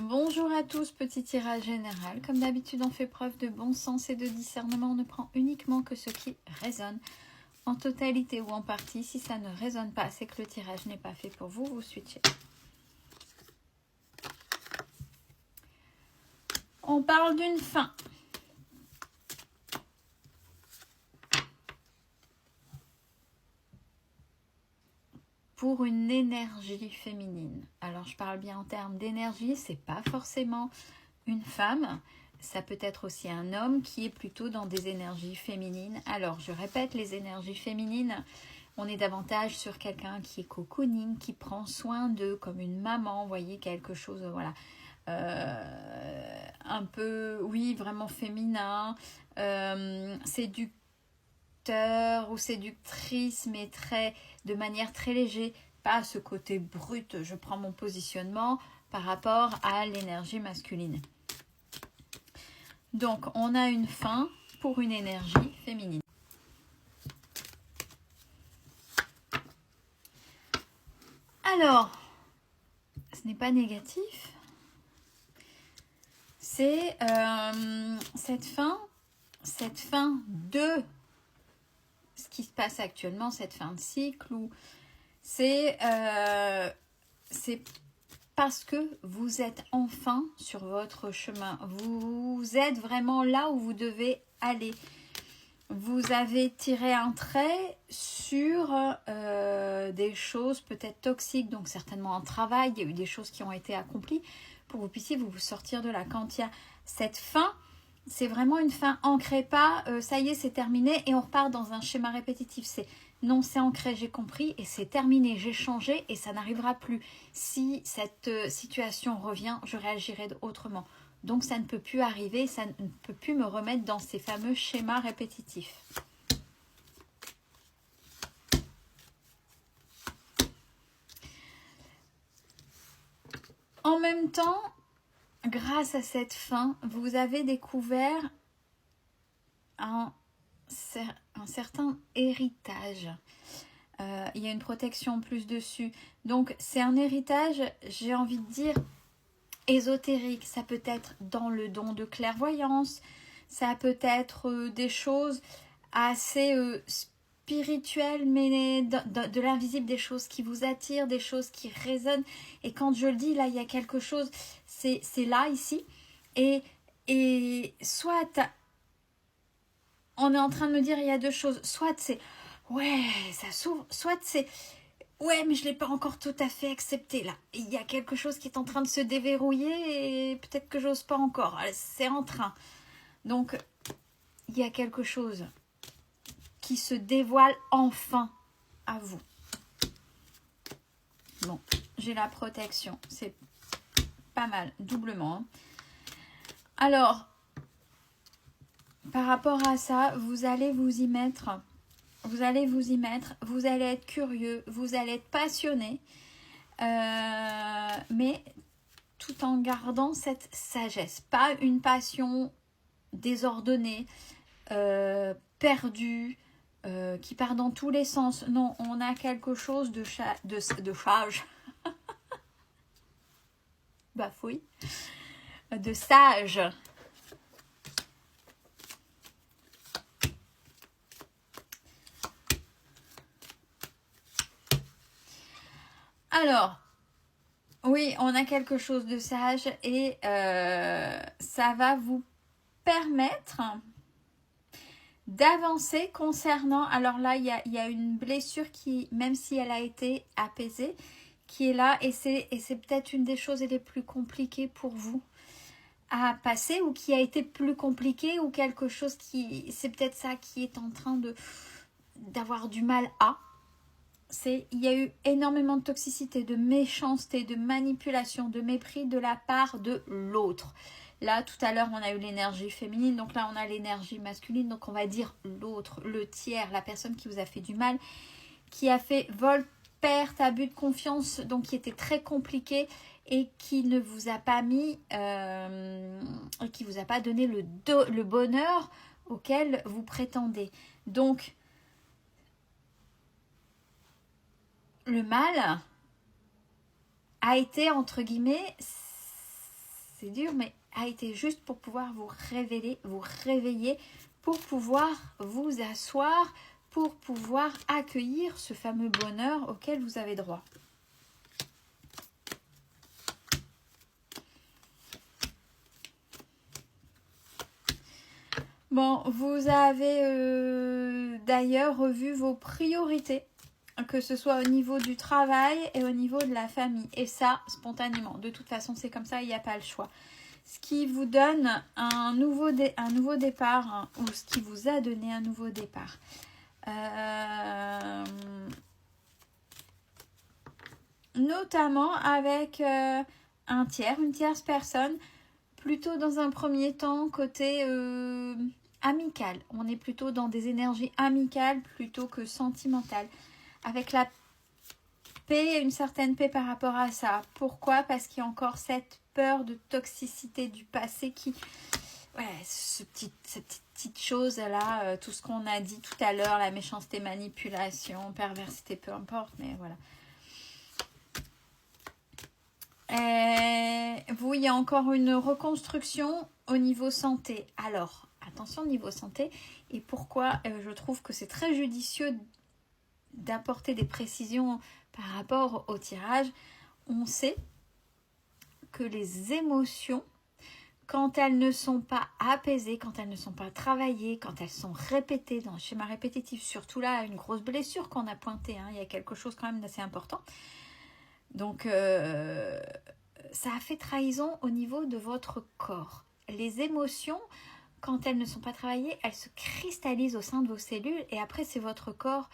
Bonjour à tous, petit tirage général. Comme d'habitude, on fait preuve de bon sens et de discernement. On ne prend uniquement que ce qui résonne en totalité ou en partie. Si ça ne résonne pas, c'est que le tirage n'est pas fait pour vous. Vous switchez. On parle d'une fin. Pour une énergie féminine. Alors, je parle bien en termes d'énergie. C'est pas forcément une femme. Ça peut être aussi un homme qui est plutôt dans des énergies féminines. Alors, je répète, les énergies féminines, on est davantage sur quelqu'un qui est cocooning, qui prend soin d'eux comme une maman, vous voyez, quelque chose, voilà, un peu, oui, vraiment féminin, séducteur ou séductrice, mais de manière très légère, pas ce côté brut, je prends mon positionnement par rapport à l'énergie masculine. Donc, on a une fin pour une énergie féminine. Alors, ce n'est pas négatif. C'est cette fin de ce qui se passe actuellement, cette fin de cycle, où c'est parce que vous êtes enfin sur votre chemin. Vous êtes vraiment là où vous devez aller. Vous avez tiré un trait sur des choses peut-être toxiques, donc certainement un travail. Il y a eu des choses qui ont été accomplies pour que vous puissiez vous sortir de là. Quand il y a cette fin, c'est vraiment une fin ancrée, pas ça y est, c'est terminé et on repart dans un schéma répétitif. C'est non, c'est ancré, j'ai compris et c'est terminé, j'ai changé et ça n'arrivera plus. Si cette situation revient, je réagirai autrement. Donc ça ne peut plus arriver, ça ne peut plus me remettre dans ces fameux schémas répétitifs. En même temps, grâce à cette fin, vous avez découvert un certain héritage. Il y a une protection en plus dessus. Donc c'est un héritage, j'ai envie de dire, ésotérique. Ça peut être dans le don de clairvoyance, ça peut être des choses assez spirituelles, mais de l'invisible, des choses qui vous attirent, des choses qui résonnent. Et quand je le dis, là, il y a quelque chose, c'est là, ici. Et soit, on est en train de me dire, il y a deux choses. Soit c'est, ouais, ça s'ouvre, soit c'est, ouais, mais je ne l'ai pas encore tout à fait accepté là. Il y a quelque chose qui est en train de se déverrouiller et peut-être que j'ose pas encore. C'est en train. Donc, il y a quelque chose qui se dévoile enfin à vous. Bon, j'ai la protection. C'est pas mal, doublement. Hein. Alors, par rapport à ça, vous allez vous y mettre. Vous allez vous y mettre. Vous allez être curieux. Vous allez être passionné. Mais tout en gardant cette sagesse. Pas une passion désordonnée, perdue, qui part dans tous les sens. Non, on a quelque chose de sage. Bafouille. De sage. Alors, oui, on a quelque chose de sage et ça va vous permettre d'avancer concernant... Alors là, il y a une blessure qui, même si elle a été apaisée, qui est là et c'est peut-être une des choses les plus compliquées pour vous à passer ou qui a été plus compliquée ou quelque chose qui... C'est peut-être ça qui est en train d'avoir du mal à... Il y a eu énormément de toxicité, de méchanceté, de manipulation, de mépris de la part de l'autre. Là, tout à l'heure, on a eu l'énergie féminine, donc là, on a l'énergie masculine. Donc, on va dire l'autre, le tiers, la personne qui vous a fait du mal, qui a fait vol, perte, abus de confiance, donc qui était très compliqué et qui ne vous a pas mis, qui vous a pas donné le bonheur auquel vous prétendez. Donc, le mal a été, entre guillemets, c'est dur, mais a été juste pour pouvoir vous réveiller, pour pouvoir vous asseoir, pour pouvoir accueillir ce fameux bonheur auquel vous avez droit. Bon, vous avez d'ailleurs revu vos priorités, que ce soit au niveau du travail et au niveau de la famille. Et ça, spontanément. De toute façon, c'est comme ça, il n'y a pas le choix. Ce qui vous donne un nouveau départ, hein, ou ce qui vous a donné un nouveau départ. Notamment avec un tiers, une tierce personne, plutôt dans un premier temps côté amical. On est plutôt dans des énergies amicales plutôt que sentimentales. Avec la paix, une certaine paix par rapport à ça. Pourquoi? Parce qu'il y a encore cette peur de toxicité du passé qui... Ouais, cette petite chose-là, tout ce qu'on a dit tout à l'heure, la méchanceté, manipulation, perversité, peu importe, mais voilà. Vous, il y a encore une reconstruction au niveau santé. Alors, attention au niveau santé. Et pourquoi je trouve que c'est très judicieux d'apporter des précisions par rapport au tirage. On sait que les émotions, quand elles ne sont pas apaisées, quand elles ne sont pas travaillées, quand elles sont répétées dans le schéma répétitif, surtout là, une grosse blessure qu'on a pointée, hein, il y a quelque chose quand même d'assez important. Donc, ça a fait trahison au niveau de votre corps. Les émotions, quand elles ne sont pas travaillées, elles se cristallisent au sein de vos cellules et après, c'est votre corps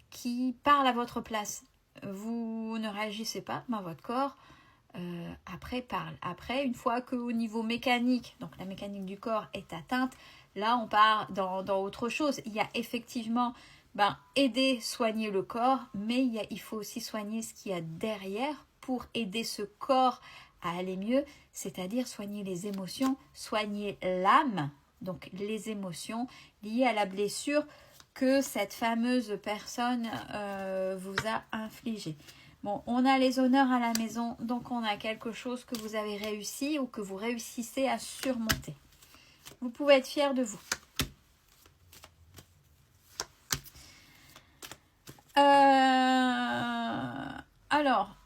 qui parle à votre place. Vous ne réagissez pas, mais votre corps, après, parle. Après, une fois qu'au niveau mécanique, donc la mécanique du corps est atteinte, là, on part dans autre chose. Il y a effectivement... aider, soigner le corps, mais il faut aussi soigner ce qu'il y a derrière pour aider ce corps à aller mieux, c'est-à-dire soigner les émotions, soigner l'âme, donc les émotions liées à la blessure que cette fameuse personne vous a infligée. Bon, on a les honneurs à la maison, donc on a quelque chose que vous avez réussi ou que vous réussissez à surmonter. Vous pouvez être fiers de vous. Alors,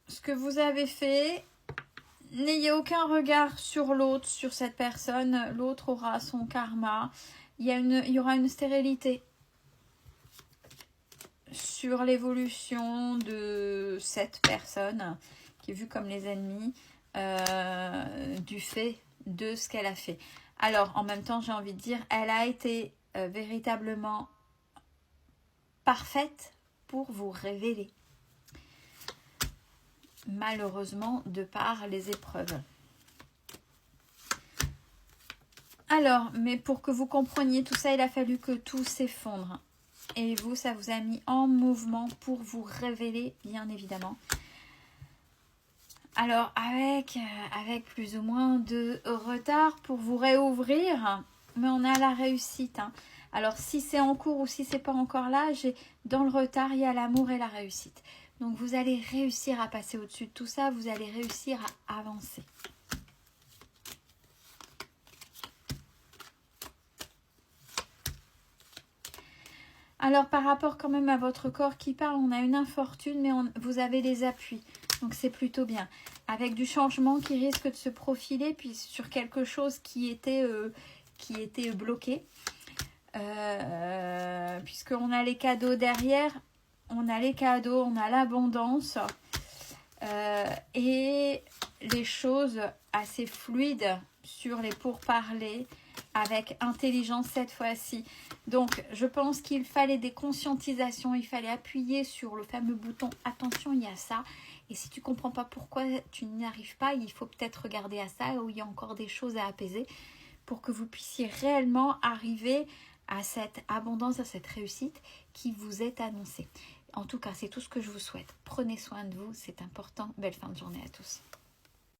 ce que vous avez fait, n'ayez aucun regard sur l'autre, sur cette personne. L'autre aura son karma. Il y aura une stérilité sur l'évolution de cette personne qui est vue comme les ennemis du fait de ce qu'elle a fait. Alors, en même temps, j'ai envie de dire, elle a été véritablement parfaite pour vous révéler. Malheureusement, de par les épreuves. Alors, mais pour que vous compreniez tout ça, il a fallu que tout s'effondre. Et vous, ça vous a mis en mouvement pour vous révéler, bien évidemment. Alors, avec plus ou moins de retard pour vous réouvrir, mais on a la réussite, hein. Alors, si c'est en cours ou si c'est pas encore là, dans le retard, il y a l'amour et la réussite. Donc, vous allez réussir à passer au-dessus de tout ça. Vous allez réussir à avancer. Alors, par rapport quand même à votre corps qui parle, on a une infortune, mais vous avez les appuis. Donc, c'est plutôt bien. Avec du changement qui risque de se profiler puis sur quelque chose qui était bloqué. Puisqu'on a les cadeaux derrière, on a les cadeaux, on a l'abondance et les choses assez fluides sur les pourparlers avec intelligence cette fois-ci. Donc, je pense qu'il fallait des conscientisations, il fallait appuyer sur le fameux bouton « Attention, il y a ça ». Et si tu ne comprends pas pourquoi tu n'y arrives pas, il faut peut-être regarder à ça où il y a encore des choses à apaiser pour que vous puissiez réellement arriver à cette abondance, à cette réussite qui vous est annoncée. En tout cas, c'est tout ce que je vous souhaite. Prenez soin de vous, c'est important. Belle fin de journée à tous.